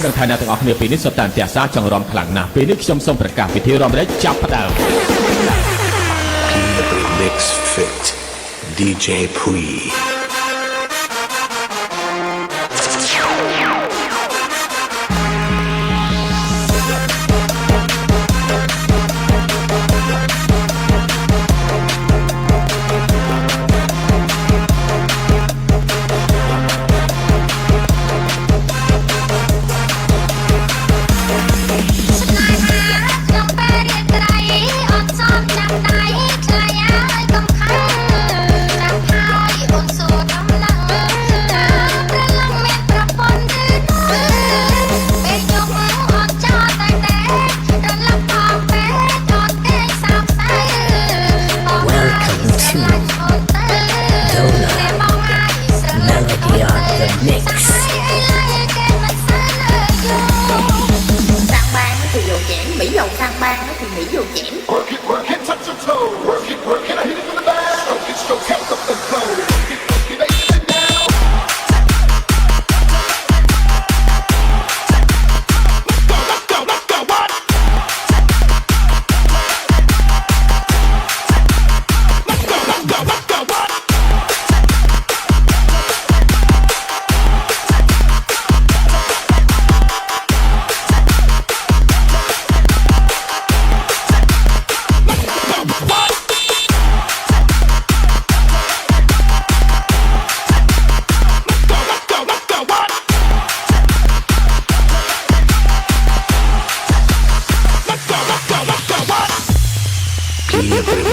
ដឹងថាអ្នកទាំងអស់គ្នាពេលនេះសុទ្ធតែផ្ទះសារចង់រំខ្លាំងណាស់ពេលនេះខ្ញុំសូមប្រកាសពិធីរំលែកចាប់ផ្ដើម Mix Fit DJ Pui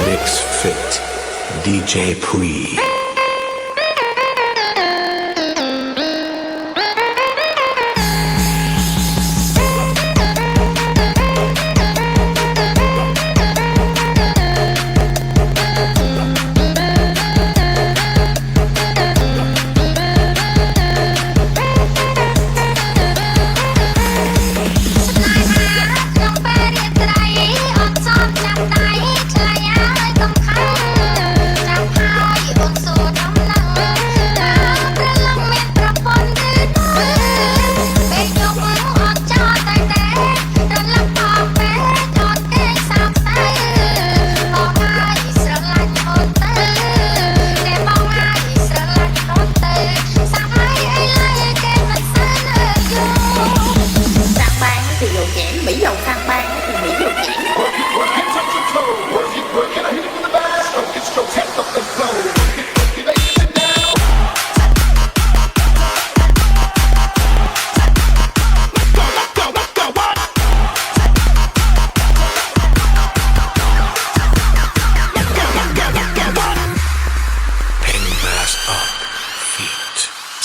Mix Fit DJ Pui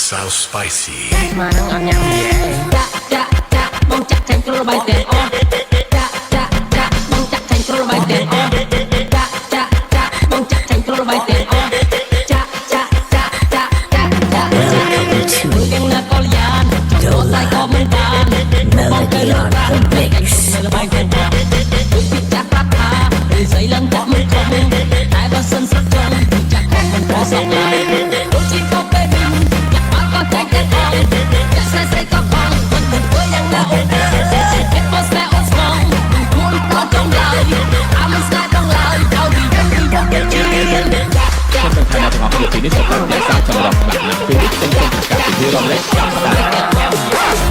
So spicy មកនឹងអត់ញ៉ាំចាក់បងចាក់ចាញ់គ្រូបាយទាំងអស់ចាក់បងចាក់ចាញ់គ្រូបាយទាំងអស់ចាក់បងចាក់ចាញ់គ្រូបាយទាំងអស់ចាក់ទាំងណាកលយ៉ានចូលតែក៏មិនបានបងទៅលើប្រាក់ពេកនៅល្បែងទាំងអស់ដូចពីចាក់ប្រាប់ថាឬស្អីឡើងក៏មិនខំតែបើសិនស្រុកចង់ចាក់ក៏មិនប្រសពឡើយដូចជាក៏ពេលก็ใจเต้นออกจะใส่ก็ฟังคนเป็นตัวยังน่าอกเก็บโพสต์แล้วสมองคุณก็จงไล่อามันสายต้องไล่เอาดียังดียังดีจีนខ្ញុំនឹងថាអ្នកទាំងអស់គ្នាពេលនេះសុទ្ធតែផ្ទះសារចង់រំខ្លាំងណាស់ពេលនេះខ្ញុំសូមប្រកាសពិធីរំលែកចាប់ផ្ដើម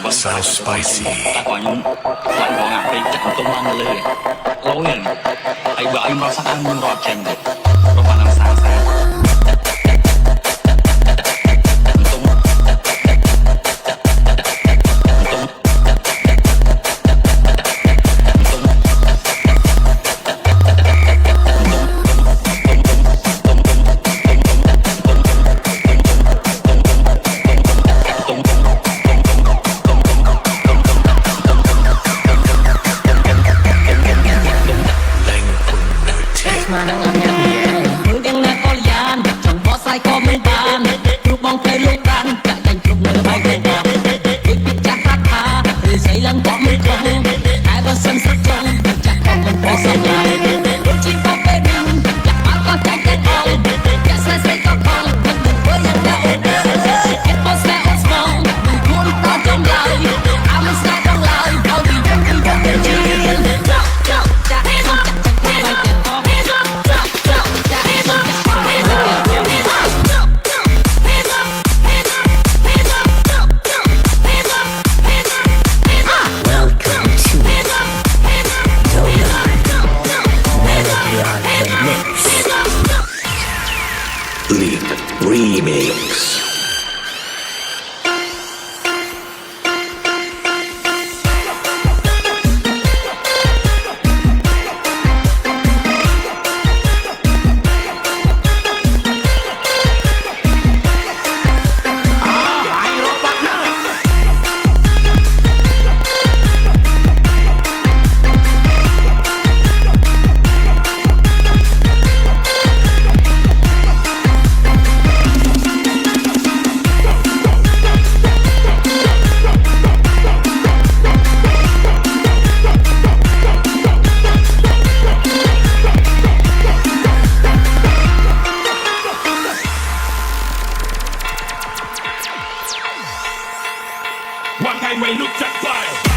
Sounds spicy. ta có những loại bỏ ngạc đây chẳng tông ăn lời lâu hiện ai vợ anh nó sắc ăn muốn rọt chèn được nó còn làm sáng sáng Leap Remix. One time when look at fire.